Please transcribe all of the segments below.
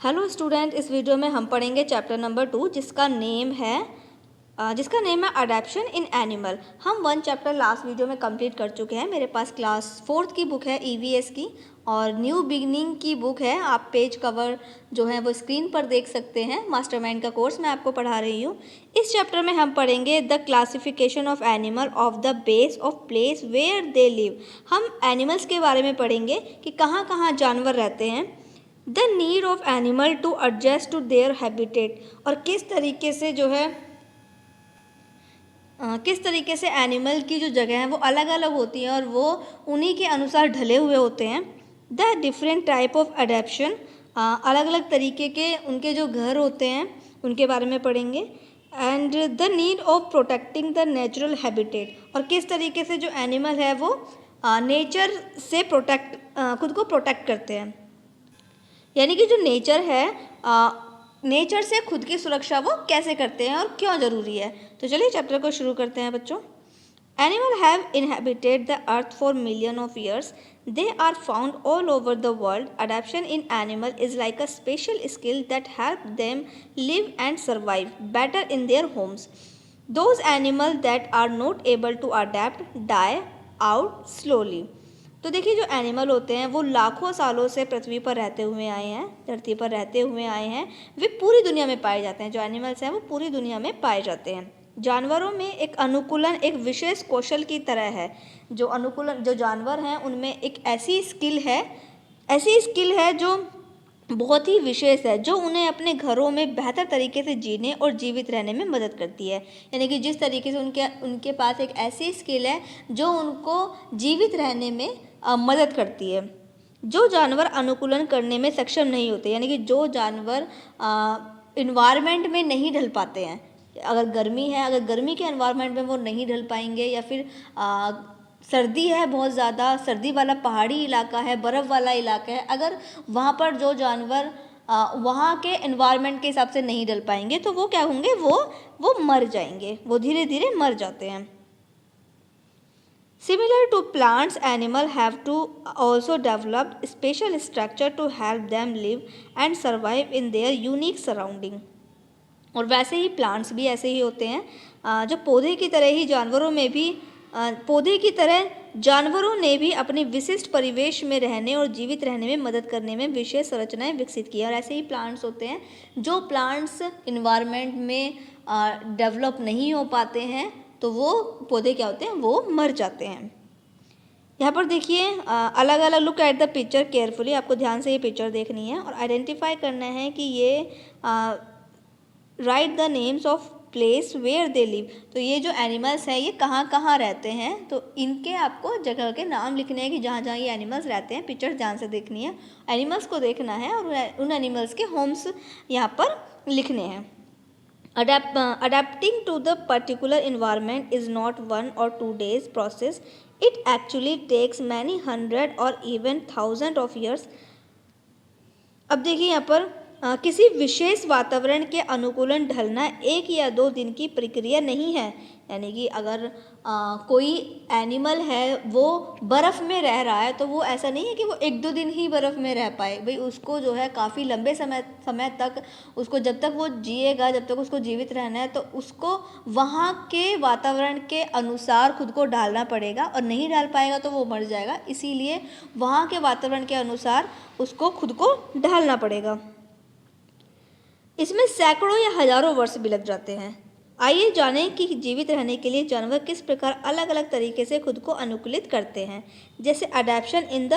Hello student, इस video में हम पढ़ेंगे चैप्टर नंबर 2 जिसका नेम है अडैप्शन इन एनिमल। हम 1 चैप्टर लास्ट वीडियो में कंप्लीट कर चुके हैं। मेरे पास क्लास 4th की बुक है ईवीएस की और न्यू बिगनिंग की बुक है। आप पेज कवर जो है वो स्क्रीन पर देख सकते हैं। मास्टरमाइंड का कोर्स मैं आपको पढ़ा रही हूँ। इस चैप्टर में हम पढ़ेंगे the classification of animal of the base of place where they live. हम एनिमल्स के बारे में पढ़ेंगे कि कहाँ कहाँ जानवर रहते हैं। The need of animal to adjust to their habitat, और किस तरीके से जो है एनिमल की जो जगह है वो अलग अलग होती है और वो उन्हीं के अनुसार ढले हुए होते हैं। The different type of adaptation, अलग अलग तरीके के उनके जो घर होते हैं उनके बारे में पढ़ेंगे। And the need of protecting the natural habitat, और किस तरीके से जो एनिमल है वो नेचर से खुद को प्रोटेक्ट करते हैं, यानी कि जो नेचर है नेचर से खुद की सुरक्षा वो कैसे करते हैं और क्यों ज़रूरी है। तो चलिए चैप्टर को शुरू करते हैं बच्चों। Animal have inhabited the earth for million of years. They are found all over the world. Adaptation in animal is like a special skill that help them live and survive better in their homes. Those animal that are not able to adapt die out slowly. तो देखिए, जो animal होते हैं वो लाखों सालों से पृथ्वी पर रहते हुए आए हैं, धरती पर रहते हुए आए हैं। वे पूरी दुनिया में पाए जाते हैं। जो एनिमल्स हैं वो पूरी दुनिया में पाए जाते हैं। जानवरों में एक अनुकूलन एक विशेष कौशल की तरह है। जो जानवर हैं उनमें एक ऐसी स्किल है जो बहुत ही विशेष है, जो उन्हें अपने घरों में बेहतर तरीके से जीने और जीवित रहने में मदद करती है। यानी कि जिस तरीके से उनके पास एक ऐसी स्किल है जो उनको जीवित रहने में मदद करती है। जो जानवर अनुकूलन करने में सक्षम नहीं होते, यानी कि जो जानवर इन्वायरमेंट में नहीं ढल पाते हैं, अगर गर्मी के एनवायरनमेंट में वो नहीं ढल पाएंगे, या फिर सर्दी है, बहुत ज़्यादा सर्दी वाला पहाड़ी इलाका है, बर्फ़ वाला इलाका है, अगर वहाँ पर जो जानवर वहाँ के एनवायरनमेंट के हिसाब से नहीं ढल पाएंगे तो वो क्या होंगे, वो मर जाएंगे, वो धीरे धीरे मर जाते हैं। Similar to plants, animals have to also develop special structure to help them live and survive in their unique surrounding. और वैसे ही प्लांट्स भी ऐसे ही होते हैं। जो पौधे की तरह जानवरों ने भी अपने विशिष्ट परिवेश में रहने और जीवित रहने में मदद करने में विशेष संरचनाएं विकसित की। और ऐसे ही प्लांट्स होते हैं, जो प्लांट्स इन्वायरमेंट में डेवलप नहीं हो पाते हैं तो वो पौधे क्या होते हैं, वो मर जाते हैं। यहाँ पर देखिए, अलग अलग look at the picture carefully. आपको ध्यान से ये पिक्चर देखनी है और आइडेंटिफाई करना है कि ये write the names of place where they live. तो ये जो एनिमल्स हैं ये कहाँ कहाँ रहते हैं, तो इनके आपको जगह के नाम लिखने हैं कि जहाँ जहाँ ये एनिमल्स रहते हैं। पिक्चर ध्यान से देखनी है, एनिमल्स को देखना है और उन एनिमल्स के होम्स यहाँ पर लिखने हैं। Adapting to the particular environment is not 1 or 2 days process. It actually takes many hundred or even thousand of years. अब देखिए यहाँ पर किसी विशेष वातावरण के अनुकूलन ढलना 1 या 2 दिन की प्रक्रिया नहीं है। यानी कि अगर कोई एनिमल है वो बर्फ़ में रह रहा है तो वो ऐसा नहीं है कि वो 1-2 दिन ही बर्फ़ में रह पाए। भाई उसको जो है काफ़ी लंबे समय तक उसको, जब तक वो जिएगा, जब तक उसको जीवित रहना है, तो उसको वहाँ के वातावरण के अनुसार खुद को ढालना पड़ेगा, और नहीं ढाल पाएगा तो वो मर जाएगा। इसीलिए वहाँ के वातावरण के अनुसार उसको खुद को ढालना पड़ेगा। इसमें सैकड़ों या हजारों वर्ष भी लग जाते हैं। आइए जानें कि जीवित रहने के लिए जानवर किस प्रकार अलग अलग तरीके से खुद को अनुकूलित करते हैं। जैसे अडैप्शन इन द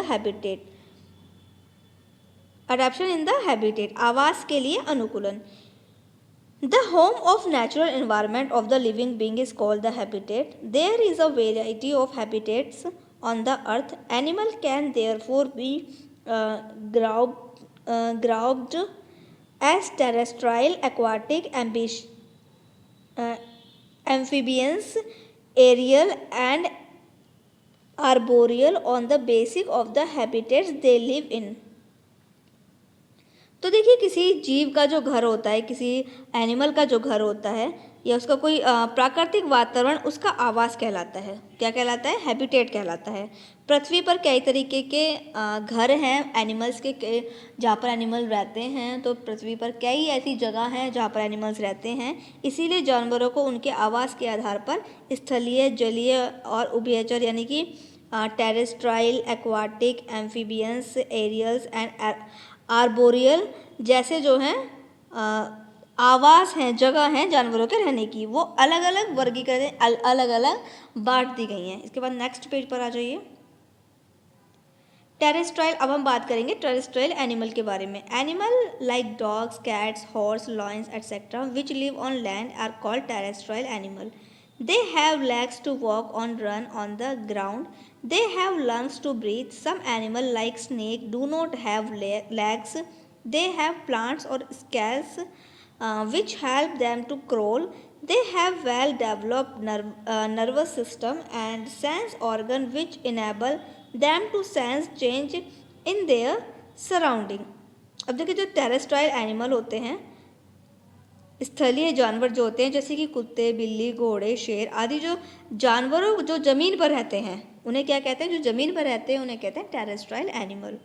हैबिटेट, आवास के लिए अनुकूलन। The home of natural environment of the living being is called the habitat. There is a variety of habitats on the earth. Animal can therefore be grouped as terrestrial, aquatic, amphibians, aerial and arboreal on the basis of the habitats they live in. तो देखिए, किसी जीव का जो घर होता है, किसी एनिमल का जो घर होता है, या उसका कोई प्राकृतिक वातावरण उसका आवास कहलाता है। क्या कहलाता है? हैबिटेट कहलाता है। पृथ्वी पर कई तरीके के घर हैं एनिमल्स के जहाँ पर एनिमल रहते हैं। तो पृथ्वी पर कई ऐसी जगह हैं जहाँ पर एनिमल्स रहते हैं। इसीलिए जानवरों को उनके आवास के आधार पर स्थलीय, जलीय और उभयचर यानी कि terrestrial, aquatic, amphibians, एरियल्स and arboreal जैसे जो हैं आवास हैं, जगह हैं जानवरों के रहने की, वो अलग अलग वर्गीकरण अलग अलग बांट दी गई हैं। इसके बाद नेक्स्ट पेज पर आ जाइए। टेरेस्ट्राइल, अब हम बात करेंगे टेरेस्ट्राइल एनिमल के बारे में। Animal like dogs, cats, horse, lions etcetera which live on land are called terrestrial animal. They have legs to walk on, run on the ground. They have lungs to breathe. Some animal like snake do not have legs. They have plants or scales which help them to crawl. They have well developed nervous system and sense organ which enable them to sense change in their surrounding. अब देखिए जो terrestrial animal होते हैं, स्थलीय जानवर जो होते हैं जैसे कि कुत्ते, बिल्ली, घोड़े, शेर आदि जो जानवरों जो ज़मीन पर रहते हैं उन्हें क्या कहते हैं? जो ज़मीन पर रहते हैं उन्हें कहते हैं टेरेस्ट्राइल एनिमल।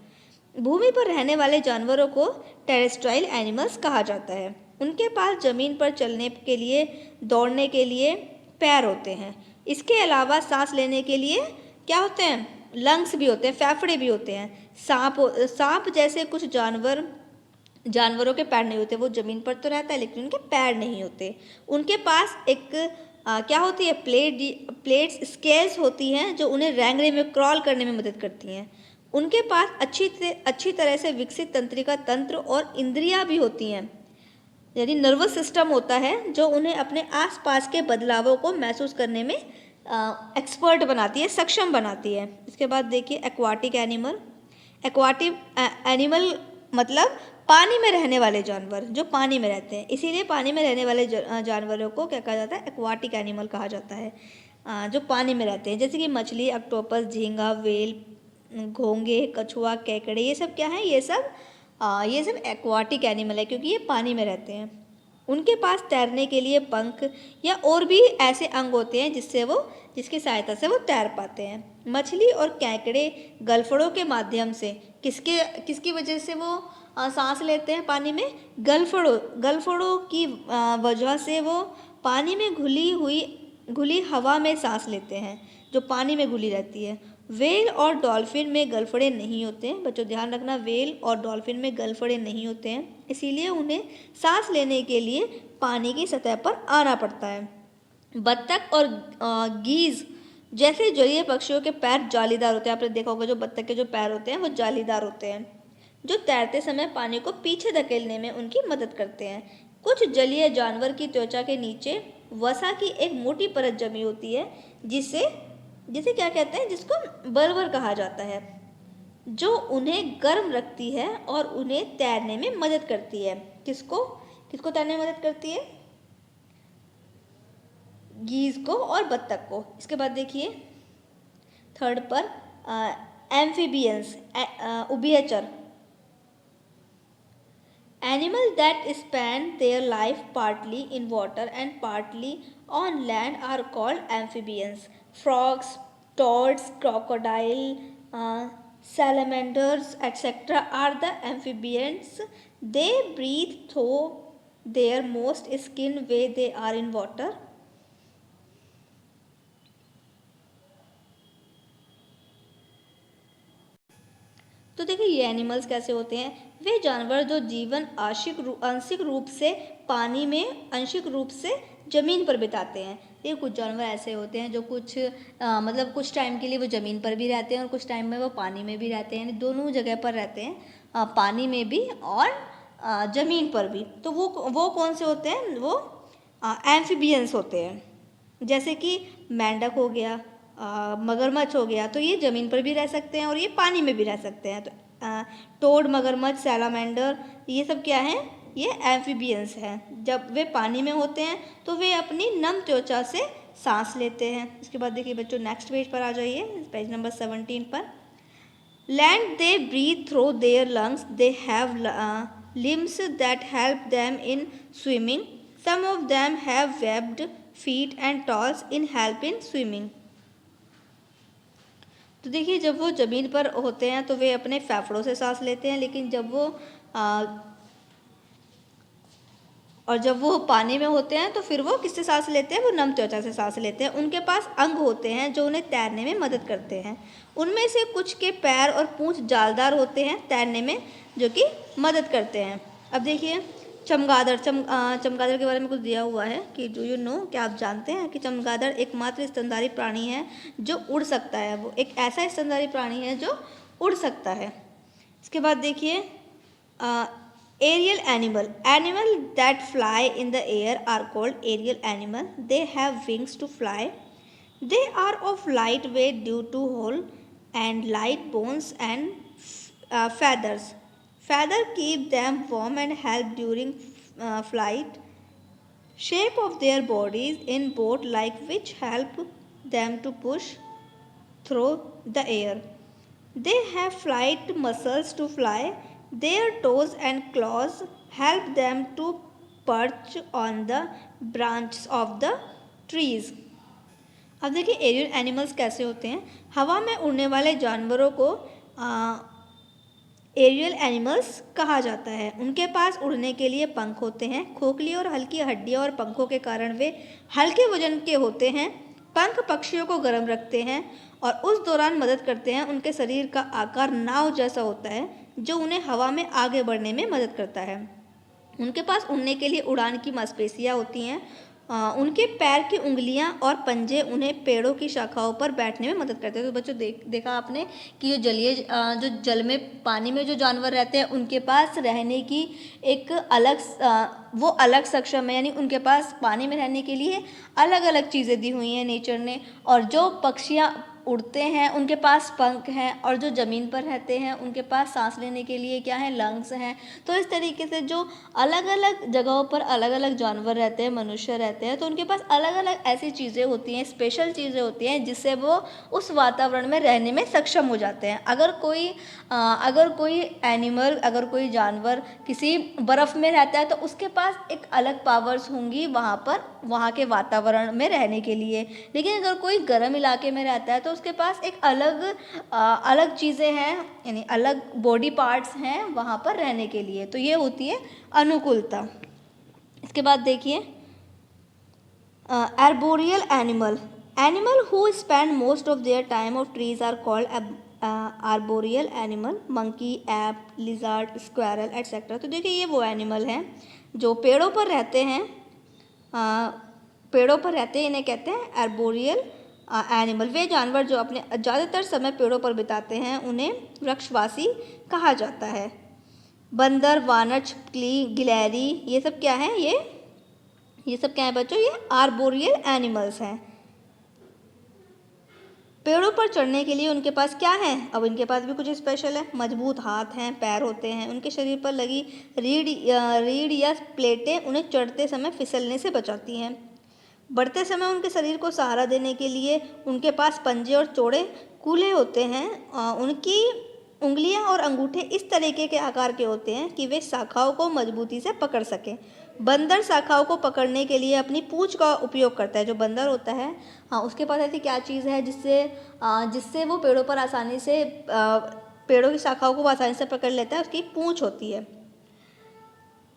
भूमि पर रहने वाले जानवरों को टेरेस्ट्राइल एनिमल्स कहा जाता है। उनके पास ज़मीन पर चलने के लिए, दौड़ने के लिए पैर होते हैं। इसके अलावा सांस लेने के लिए क्या होते हैं? लंग्स भी होते हैं, फेफड़े भी होते हैं। सांप जैसे कुछ जानवरों के पैर नहीं होते, वो ज़मीन पर तो रहता है लेकिन उनके पैर नहीं होते। उनके पास एक क्या होती है? प्लेट्स, स्केल्स होती हैं जो उन्हें रेंगने में, क्रॉल करने में मदद करती हैं। उनके पास अच्छी तरह से विकसित तंत्रिका तंत्र और इंद्रियां भी होती हैं, यानी नर्वस सिस्टम होता है जो उन्हें अपने आसपास के बदलावों को महसूस करने में एक्सपर्ट बनाती है, सक्षम बनाती है। इसके बाद देखिए एक्वाटिक एनिमल। एक्वाटिक एनिमल मतलब पानी में रहने वाले जानवर जो पानी में रहते हैं, इसीलिए पानी में रहने वाले जानवरों को क्या कहा जाता है? एक्वाटिक एनिमल कहा जाता है, जो पानी में रहते हैं। जैसे कि मछली, ऑक्टोपस, झींगा, व्हेल, घोंगे, कछुआ, केकड़े, ये सब क्या है? ये सब एक्वाटिक एनिमल है क्योंकि ये पानी में रहते हैं। उनके पास तैरने के लिए पंख या और भी ऐसे अंग होते हैं जिसकी सहायता से वो तैर पाते हैं। मछली और केकड़े गलफड़ों के माध्यम से किसकी वजह से वो सांस लेते हैं पानी में? गलफड़ों की वजह से वो पानी में घुली हवा में सांस लेते हैं जो पानी में घुली रहती है। व्हेल और डॉल्फिन में गलफड़े नहीं होते हैं। बच्चों ध्यान रखना, व्हेल और डॉल्फिन में गलफड़े नहीं होते हैं, इसीलिए उन्हें सांस लेने के लिए पानी की सतह पर आना पड़ता है। बत्तख और गीज़ जैसे जलीय पक्षियों के पैर जालीदार होते हैं। आपने देखा होगा जो बत्तख के जो पैर होते हैं वो जालीदार होते हैं, जो तैरते समय पानी को पीछे धकेलने में उनकी मदद करते हैं। कुछ जलीय जानवर की त्वचा के नीचे वसा की एक मोटी परत जमी होती है जिसे क्या कहते हैं? जिसको बर्बर कहा जाता है, जो उन्हें गर्म रखती है और उन्हें तैरने में मदद करती है। किसको तैरने में मदद करती है? गीज़ को और बत्तख को। इसके बाद देखिए थर्ड पर एम्फीबियंस, उभयचर। Animals that spend their life partly in water and partly on land are called amphibians. Frogs, toads, crocodile, salamanders, etc. are the amphibians. They breathe through their most skin when they are in water. तो देखिए ये animals कैसे होते हैं? वे जानवर जो जीवन आंशिक रूप से पानी में, आंशिक रूप से ज़मीन पर बिताते हैं। ये कुछ जानवर ऐसे होते हैं जो मतलब कुछ टाइम के लिए वो ज़मीन पर भी रहते हैं और कुछ टाइम में वो पानी में भी रहते हैं, यानी दोनों जगह पर रहते हैं, पानी में भी और ज़मीन पर भी। तो वो कौन से होते हैं? वो एम्फीबियंस होते हैं। जैसे कि मेंढक हो गया, मगरमच्छ हो गया, तो ये ज़मीन पर भी रह सकते हैं और ये पानी में भी रह सकते हैं। तो टोड, मगरमच्छ, सैलामेंडर, ये सब क्या हैं? ये एम्फीबियंस हैं। जब वे पानी में होते हैं तो वे अपनी नम त्वचा से सांस लेते हैं। इसके बाद देखिए बच्चों नेक्स्ट पेज पर आ जाइए, पेज नंबर 17 पर। Land they breathe through their lungs, they have limbs that help them in swimming. Some of them have webbed feet and toes in help in swimming. तो देखिए जब वो ज़मीन पर होते हैं तो वे अपने फेफड़ों से सांस लेते हैं, लेकिन जब वो पानी में होते हैं तो फिर वो किससे सांस लेते हैं, वो नम त्वचा से सांस लेते हैं। उनके पास अंग होते हैं जो उन्हें तैरने में मदद करते हैं। उनमें से कुछ के पैर और पूंछ जालदार होते हैं तैरने में, जो कि मदद करते हैं। अब देखिए चमगादड़ के बारे में कुछ दिया हुआ है कि डू यू नो, क्या आप जानते हैं कि चमगादड़ एकमात्र स्तनधारी प्राणी है जो उड़ सकता है। वो एक ऐसा स्तनधारी प्राणी है जो उड़ सकता है। इसके बाद देखिए aerial animal that fly in the air are called aerial animal. They have wings to fly. They are of light weight due to hole and light bones and feathers. Feather keep them warm and help during flight. Shape of their bodies in boat like which help them to push through the air. They have flight muscles to fly. Their toes and claws help them to perch on the branches of the trees. अब देखिए aerial animals कैसे होते हैं। हवा में उड़ने वाले जानवरों को एरियल एनिमल्स कहा जाता है। उनके पास उड़ने के लिए पंख होते हैं। खोखली और हल्की हड्डियां और पंखों के कारण वे हल्के वजन के होते हैं। पंख पक्षियों को गर्म रखते हैं और उस दौरान मदद करते हैं। उनके शरीर का आकार नाव जैसा होता है जो उन्हें हवा में आगे बढ़ने में मदद करता है। उनके पास उड़ने के लिए उड़ान की मांसपेशियां होती हैं। उनके पैर की उंगलियां और पंजे उन्हें पेड़ों की शाखाओं पर बैठने में मदद करते हैं। तो बच्चों देखा आपने कि जो जल में पानी में जो जानवर रहते हैं उनके पास रहने की एक वो अलग सक्षम है, यानी उनके पास पानी में रहने के लिए अलग अलग चीज़ें दी हुई हैं नेचर ने। और जो पक्षियाँ उड़ते हैं उनके पास पंख हैं, और जो ज़मीन पर रहते हैं उनके पास सांस लेने के लिए क्या है, लंग्स हैं। तो इस तरीके से जो अलग अलग जगहों पर अलग अलग जानवर रहते हैं, मनुष्य रहते हैं, तो उनके पास अलग अलग ऐसी चीज़ें होती हैं, स्पेशल चीज़ें होती हैं जिससे वो उस वातावरण में रहने में सक्षम हो जाते हैं। अगर कोई जानवर किसी बर्फ़ में रहता है तो उसके पास एक अलग पावर्स होंगी वहाँ के वातावरण में रहने के लिए। लेकिन अगर कोई गर्म इलाके में रहता है तो उसके पास एक अलग चीज़ें हैं, यानी अलग बॉडी पार्ट्स हैं वहाँ पर रहने के लिए। तो ये होती है अनुकूलता। इसके बाद देखिए arboreal animal who spend most of their time of trees are called arboreal animal, monkey, ape, lizard, squirrel etc. तो देखिए ये वो एनिमल हैं जो पेड़ों पर रहते हैं, इन्हें कहते हैं arboreal एनिमल। वे जानवर जो अपने ज़्यादातर समय पेड़ों पर बिताते हैं उन्हें वृक्षवासी कहा जाता है। बंदर, वानर, छिपकली, गिलहरी, ये सब क्या है, ये सब क्या है बच्चों, ये आर्बोरियल एनिमल्स हैं। पेड़ों पर चढ़ने के लिए उनके पास क्या है, अब इनके पास भी कुछ स्पेशल है। मजबूत हाथ हैं, पैर होते हैं। उनके शरीर पर लगी रीढ़ या प्लेटें उन्हें चढ़ते समय फिसलने से बचाती हैं। बढ़ते समय उनके शरीर को सहारा देने के लिए उनके पास पंजे और चौड़े कूल्हे होते हैं। उनकी उंगलियां और अंगूठे इस तरीके के आकार के होते हैं कि वे शाखाओं को मजबूती से पकड़ सकें। बंदर शाखाओं को पकड़ने के लिए अपनी पूंछ का उपयोग करता है। जो बंदर होता है, हाँ, उसके पास ऐसी क्या चीज़ है जिससे वो पेड़ों की शाखाओं को आसानी से पकड़ लेता है, उसकी पूंछ होती है।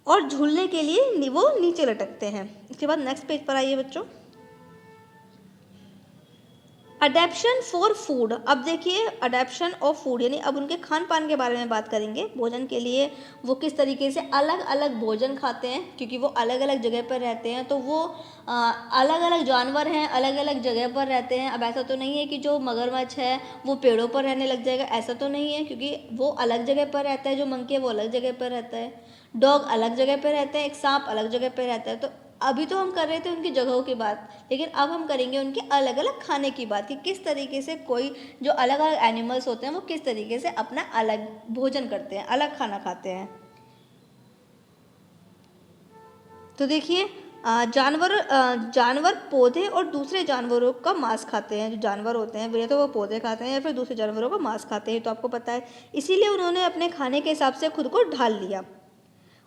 और झूलने के लिए वो नीचे लटकते हैं। इसके बाद नेक्स्ट पेज पर आइए बच्चों, अडेप्शन फॉर फूड। अब देखिए अडेप्शन ऑफ फूड, यानी अब उनके खान पान के बारे में बात करेंगे। भोजन के लिए वो किस तरीके से अलग अलग भोजन खाते हैं, क्योंकि वो अलग अलग जगह पर रहते हैं। तो वो अलग अलग जानवर हैं, अलग अलग जगह पर रहते हैं। अब ऐसा तो नहीं है कि जो मगरमच्छ है वो पेड़ों पर रहने लग जाएगा, ऐसा तो नहीं है, क्योंकि वो अलग जगह पर रहता है। जो मंकी है वो अलग जगह पर रहता है, डॉग अलग जगह पर रहते हैं, एक सांप अलग जगह पर रहता है। तो अभी तो हम कर रहे थे उनकी जगहों की बात, लेकिन अब हम करेंगे उनके अलग अलग खाने की बात, कि किस तरीके से कोई जो अलग अलग एनिमल्स होते हैं वो किस तरीके से अपना अलग भोजन करते हैं, अलग खाना खाते हैं। तो देखिए जानवर पौधे और दूसरे जानवरों का मांस खाते हैं। जो जानवर होते हैं वे तो वो पौधे खाते हैं या फिर दूसरे जानवरों का मांस खाते हैं, तो आपको पता है। इसीलिए उन्होंने अपने खाने के हिसाब से खुद को ढाल लिया।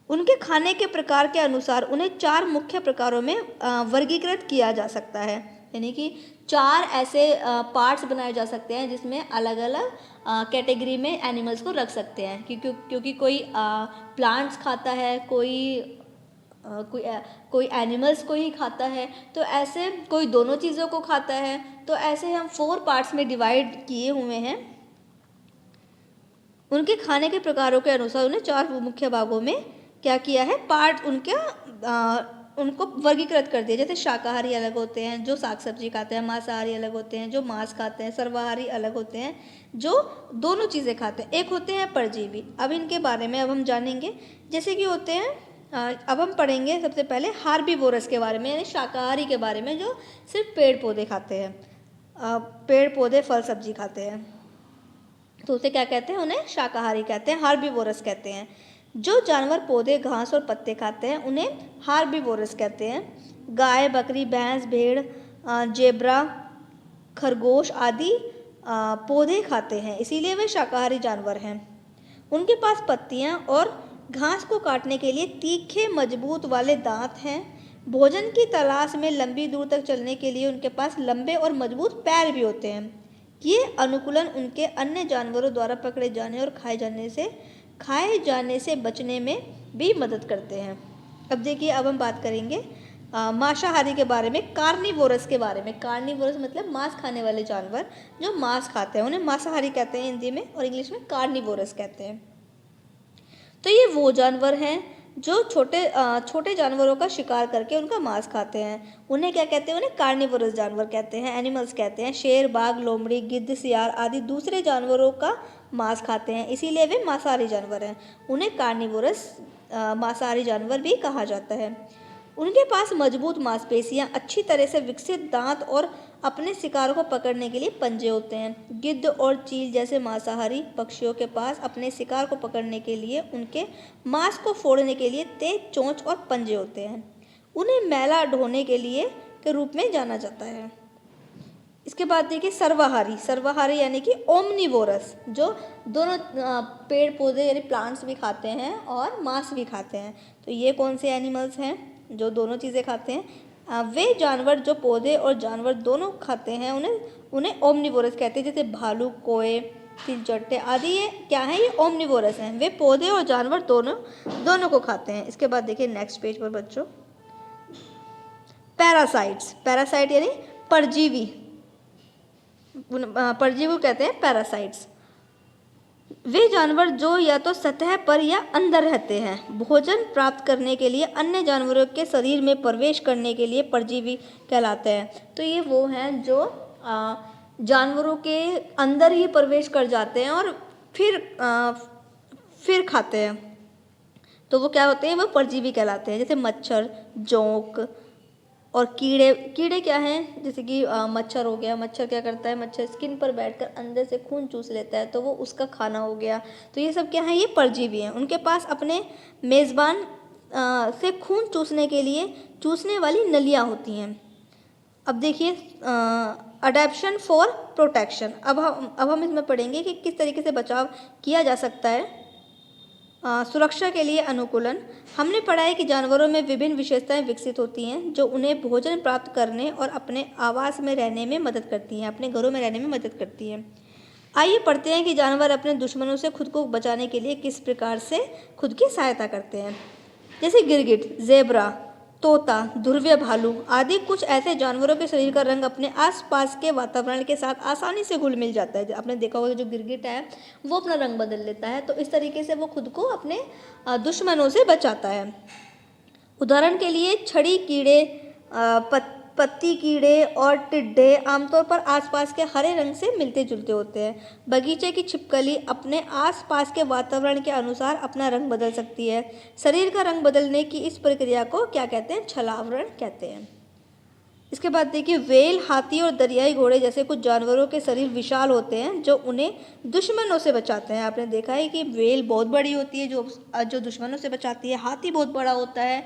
उनके खाने के प्रकार के अनुसार उन्हें 4 मुख्य प्रकारों में वर्गीकृत किया जा सकता है, यानी कि 4 ऐसे पार्ट्स बनाए जा सकते हैं जिसमें अलग अलग कैटेगरी में एनिमल्स को रख सकते हैं, क्योंकि कोई प्लांट्स खाता है, कोई एनिमल्स को ही खाता है, तो ऐसे कोई दोनों चीज़ों को खाता है, तो ऐसे हम 4 पार्ट्स में डिवाइड किए हुए हैं। उनके खाने के प्रकारों के अनुसार उन्हें 4 मुख्य भागों में क्या किया है, पार्ट उनको वर्गीकृत कर दिया। जैसे शाकाहारी अलग होते हैं जो साग सब्जी खाते हैं, मांसाहारी अलग होते हैं जो मांस खाते हैं, सर्वाहारी अलग होते हैं जो दोनों चीज़ें खाते हैं, एक होते हैं परजीवी। अब इनके बारे में अब हम जानेंगे। जैसे कि होते हैं, अब हम पढ़ेंगे सबसे पहले हार्बीवोरस के बारे में, यानी शाकाहारी के बारे में, जो सिर्फ पेड़ पौधे खाते हैं, पेड़ पौधे फल सब्जी खाते हैं, तो उसे क्या कहते हैं, उन्हें शाकाहारी कहते हैं, हार्बीवोरस कहते हैं। जो जानवर पौधे घास और पत्ते खाते हैं उन्हें हार्बीवोरस कहते हैं। गाय, बकरी, भैंस, भेड़, जेब्रा, खरगोश आदि पौधे खाते हैं, इसीलिए वे शाकाहारी जानवर हैं। उनके पास पत्तियां और घास को काटने के लिए तीखे मजबूत वाले दांत हैं। भोजन की तलाश में लंबी दूर तक चलने के लिए उनके पास लंबे और मजबूत पैर भी होते हैं। ये अनुकूलन उनके अन्य जानवरों द्वारा पकड़े जाने और खाए जाने से बचने में भी मदद करते हैं। अब देखिए, अब हम बात करेंगे मांसाहारी के बारे में, कार्निवोरस के बारे में। कार्निवोरस मतलब मांस खाने वाले जानवर जो मांस खाते हैं, उन्हें मांसाहारी कहते हैं हिंदी में, और इंग्लिश में कार्निवोरस कहते हैं। तो ये वो जानवर हैं जो छोटे जानवरों का शिकार करके उनका मांस खाते हैं, उन्हें क्या कहते हैं, उन्हें कार्निवोरस जानवर कहते हैं, एनिमल्स कहते हैं। शेर, बाघ, लोमड़ी, गिद्ध, सियार आदि दूसरे जानवरों का मांस खाते हैं, इसीलिए वे मांसाहारी जानवर हैं। उन्हें कार्निवोरस मांसाहारी जानवर भी कहा जाता है। उनके पास मजबूत मांसपेशियां, अच्छी तरह से विकसित दांत और अपने शिकार को पकड़ने के लिए पंजे होते हैं। गिद्ध और चील जैसे मांसाहारी पक्षियों के पास अपने शिकार को पकड़ने के लिए उनके मांस को फोड़ने के लिए तेज चोंच और पंजे होते हैं। उन्हें मैला ढोने के रूप में जाना जाता है। इसके बाद देखिए सर्वाहारी यानी कि ओमनिवोरस, जो दोनों पेड़ पौधे यानी प्लांट्स भी खाते हैं और मांस भी खाते हैं। तो ये कौन से एनिमल्स हैं जो दोनों चीज़ें खाते हैं? वे जानवर जो पौधे और जानवर दोनों खाते हैं उन्हें ओमनिवोरस कहते हैं। जैसे भालू, कोए, चिलचट्टे आदि, ये क्या है, ये ओमनिवोरस हैं, वे पौधे और जानवर दोनों को खाते हैं। इसके बाद देखिए नेक्स्ट पेज पर बच्चों, पैरासाइट यानी परजीवी कहते हैं पैरासाइट्स। वे जानवर जो या तो सतह पर या अंदर रहते हैं, भोजन प्राप्त करने के लिए अन्य जानवरों के शरीर में प्रवेश करने के लिए परजीवी कहलाते हैं। तो ये वो हैं जो जानवरों के अंदर ही प्रवेश कर जाते हैं और फिर खाते हैं, तो वो क्या होते हैं, वो परजीवी कहलाते हैं। जैसे मच्छर, जोंक और कीड़े क्या हैं, जैसे कि मच्छर हो गया। मच्छर क्या करता है, मच्छर स्किन पर बैठकर अंदर से खून चूस लेता है, तो वो उसका खाना हो गया। तो ये सब क्या है, ये परजीवी हैं। उनके पास अपने मेज़बान से खून चूसने वाली नलियाँ होती हैं। अब देखिए अडैप्शन फॉर प्रोटेक्शन। अब हम इसमें पढ़ेंगे कि किस तरीके से बचाव किया जा सकता है। सुरक्षा के लिए अनुकूलन। हमने पढ़ा है कि जानवरों में विभिन्न विशेषताएं विकसित होती हैं जो उन्हें भोजन प्राप्त करने और अपने आवास में रहने में मदद करती हैं, अपने घरों में रहने में मदद करती हैं। आइए पढ़ते हैं कि जानवर अपने दुश्मनों से खुद को बचाने के लिए किस प्रकार से खुद की सहायता करते हैं। जैसे गिरगिट, जेब्रा, तोता, ध्रुवीय भालू आदि कुछ ऐसे जानवरों के शरीर का रंग अपने आसपास के वातावरण के साथ आसानी से घुल मिल जाता है। आपने देखा होगा जो गिरगिट है वो अपना रंग बदल लेता है, तो इस तरीके से वो खुद को अपने दुश्मनों से बचाता है। उदाहरण के लिए छड़ी कीड़े, पत्ती कीड़े और टिड्डे आमतौर पर आसपास के हरे रंग से मिलते जुलते होते हैं। बगीचे की छिपकली अपने आसपास के वातावरण के अनुसार अपना रंग बदल सकती है। शरीर का रंग बदलने की इस प्रक्रिया को क्या कहते हैं, छलावरण कहते हैं। इसके बाद देखिए व्हेल, हाथी और दरियाई घोड़े जैसे कुछ जानवरों के शरीर विशाल होते हैं जो उन्हें दुश्मनों से बचाते हैं। आपने देखा है कि व्हेल बहुत बड़ी होती है जो दुश्मनों से बचाती है। हाथी बहुत बड़ा होता है,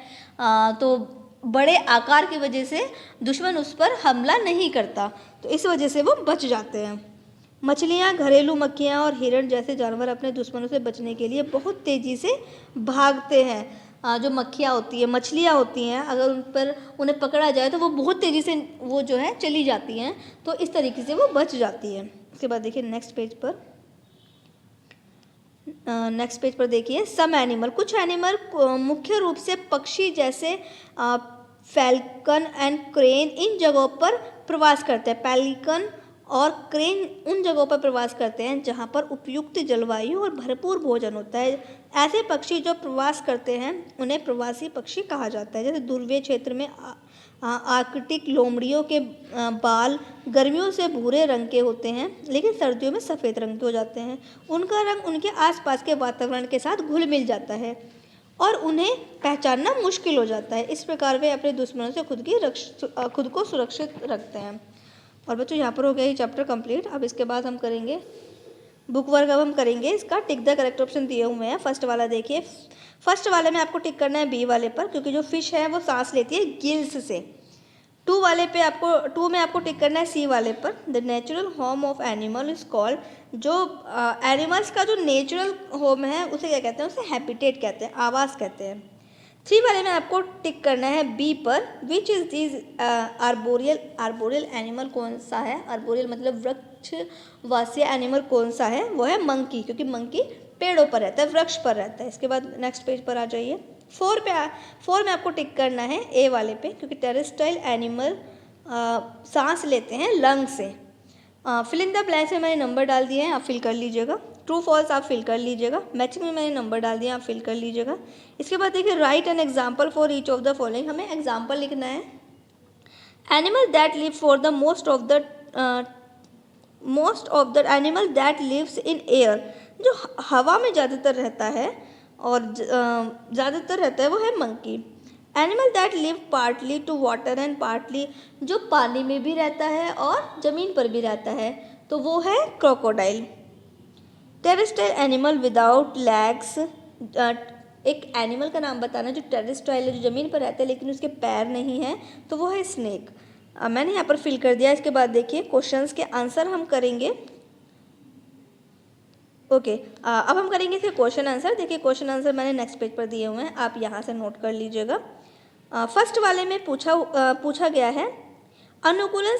तो बड़े आकार की वजह से दुश्मन उस पर हमला नहीं करता, तो इस वजह से वो बच जाते हैं। मछलियाँ, घरेलू मक्खियाँ और हिरण जैसे जानवर अपने दुश्मनों से बचने के लिए बहुत तेज़ी से भागते हैं। जो मक्खियाँ होती है, मछलियाँ होती हैं, अगर उन पर उन्हें पकड़ा जाए तो वो बहुत तेज़ी से वो जो है चली जाती हैं, तो इस तरीके से वो बच जाती है। उसके बाद देखिए नेक्स्ट पेज पर देखिए सम एनिमल, कुछ एनिमल मुख्य रूप से पक्षी जैसे फैल्कन एंड क्रेन इन जगहों पर प्रवास करते हैं। पेलिकन और क्रेन उन जगहों पर प्रवास करते हैं जहां पर उपयुक्त जलवायु और भरपूर भोजन होता है। ऐसे पक्षी जो प्रवास करते हैं उन्हें प्रवासी पक्षी कहा जाता है। जैसे ध्रुवीय क्षेत्र में आर्कटिक लोमड़ियों के बाल गर्मियों से भूरे रंग के होते हैं, लेकिन सर्दियों में सफ़ेद रंग के हो जाते हैं। उनका रंग उनके आसपास के वातावरण के साथ घुल मिल जाता है और उन्हें पहचानना मुश्किल हो जाता है। इस प्रकार वे अपने दुश्मनों से खुद को सुरक्षित रखते हैं। और बच्चों यहाँ पर हो गया ये चैप्टर कंप्लीट। अब इसके बाद हम करेंगे बुक वर्क। अब हम करेंगे इसका टिक द करेक्ट ऑप्शन दिए हुए हैं। फर्स्ट वाला देखिए, फर्स्ट वाले में आपको टिक करना है बी वाले पर, क्योंकि जो फिश है वो सांस लेती है गिल्स से। टू में आपको टिक करना है सी वाले पर, the natural home of animal is called, जो एनिमल्स का जो नेचुरल होम है उसे क्या कहते हैं, उसे हैबिटेट कहते हैं, आवास कहते हैं। 3 वाले में आपको टिक करना है बी पर, which is this arboreal animal कौन सा है, आर्बोरियल मतलब वृक्षवासी एनिमल कौन सा है, वो है मंकी, क्योंकि मंकी पेड़ों पर रहता है, वृक्ष पर रहता है। इसके बाद नेक्स्ट पेज पर आ जाइए। 4 में आपको टिक करना है ए वाले पे, क्योंकि टेरेस्ट्राइल एनिमल सांस लेते हैं लंग से। फिल इन द ब्लैंक्स में मैंने नंबर डाल दिए हैं, आप फिल कर लीजिएगा। ट्रू फॉल्स आप फिल कर लीजिएगा। मैचिंग में मैंने नंबर डाल दिया, आप फिल कर लीजिएगा। इसके बाद देखिए write an example for each of the following, हमें एग्जाम्पल लिखना है। Animal that live for the most of the animal that lives in air, जो हवा में ज़्यादातर रहता है और ज़्यादातर रहता है वो है monkey. Animal that live partly to water and partly, जो पानी में भी रहता है और ज़मीन पर भी रहता है, तो वो है crocodile. Terrestrial animal without legs, एक एनिमल का नाम बताना जो टेरेस्ट्राइल है, जो ज़मीन पर रहता है लेकिन उसके पैर नहीं हैं, तो वो है स्नेक। मैंने यहाँ पर फिल कर दिया। इसके बाद देखिए क्वेश्चंस के आंसर हम करेंगे। ओके, अब हम करेंगे इसके क्वेश्चन आंसर। देखिए क्वेश्चन आंसर मैंने नेक्स्ट पेज पर दिए हुए हैं, आप यहाँ से नोट कर लीजिएगा। फर्स्ट वाले में पूछा गया है अनुकूलन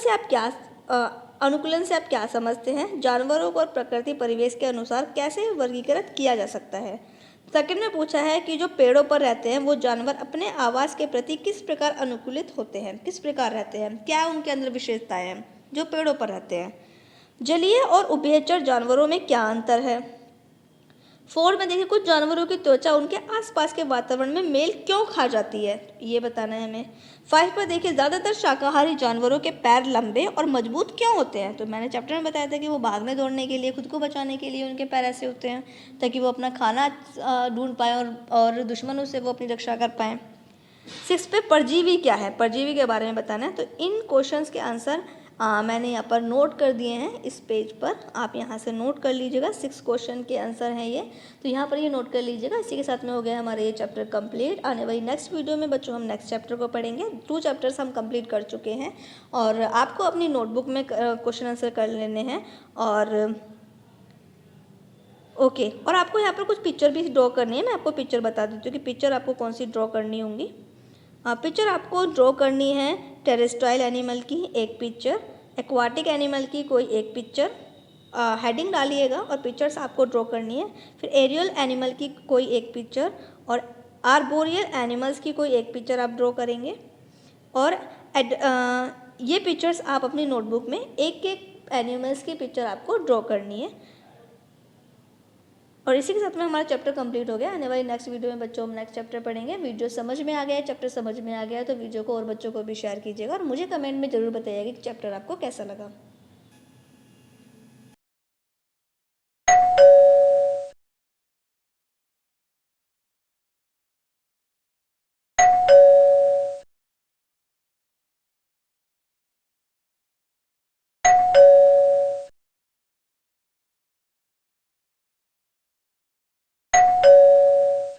से आप क्या समझते हैं, जानवरों को और प्रकृति परिवेश के अनुसार कैसे वर्गीकृत किया जा सकता है। सेकंड में पूछा है कि जो पेड़ों पर रहते हैं वो जानवर अपने आवास के प्रति किस प्रकार अनुकूलित होते हैं, किस प्रकार रहते हैं, क्या उनके अंदर विशेषताएं हैं जो पेड़ों पर रहते हैं। जलीय और उभयचर जानवरों में क्या अंतर है। 4 में देखिए कुछ जानवरों की त्वचा उनके आसपास के वातावरण में मेल क्यों खा जाती है, ये बताना है हमें। 5 पर देखिए ज़्यादातर शाकाहारी जानवरों के पैर लंबे और मजबूत क्यों होते हैं, तो मैंने चैप्टर में बताया था कि वो भागने दौड़ने के लिए, खुद को बचाने के लिए उनके पैर ऐसे होते हैं ताकि वो अपना खाना ढूंढ पाएँ और दुश्मनों से वो अपनी रक्षा कर पाएँ। 6 पे परजीवी क्या है, परजीवी के बारे में बताना है। तो इन क्वेश्चंस के आंसर मैंने यहाँ पर नोट कर दिए हैं इस पेज पर, आप यहाँ से नोट कर लीजिएगा। 6 क्वेश्चन के आंसर हैं ये, तो यहाँ पर ये नोट कर लीजिएगा। इसी के साथ में हो गया हमारा ये चैप्टर कंप्लीट। आने वाली नेक्स्ट वीडियो में बच्चों हम नेक्स्ट चैप्टर को पढ़ेंगे। 2 चैप्टर्स हम कंप्लीट कर चुके हैं और आपको अपनी नोटबुक में क्वेश्चन आंसर कर लेने हैं। और ओके, और आपको यहाँ पर कुछ पिक्चर भी ड्रॉ करनी है। मैं आपको पिक्चर बता देती हूँ कि पिक्चर आपको कौन सी ड्रॉ करनी होंगी। पिक्चर आपको ड्रॉ करनी है टेरेस्ट्राइल एनिमल की एक पिक्चर, एक्वाटिक एनिमल की कोई एक पिक्चर, हेडिंग डालिएगा और पिक्चर्स आपको ड्रॉ करनी है। फिर एरियल एनिमल की कोई एक पिक्चर और आर्बोरियल एनिमल्स की कोई एक पिक्चर आप ड्रॉ करेंगे। और ये पिक्चर्स आप अपनी नोटबुक में एक एक एनिमल्स की पिक्चर आपको ड्रॉ करनी है। और इसी के साथ में हमारा चैप्टर कंप्लीट हो गया। आने वाली नेक्स्ट वीडियो में बच्चों हम नेक्स्ट चैप्टर पढ़ेंगे। वीडियो समझ में आ गया है, चैप्टर समझ में आ गया है तो वीडियो को और बच्चों को भी शेयर कीजिएगा और मुझे कमेंट में ज़रूर बताइएगा कि चैप्टर आपको कैसा लगा।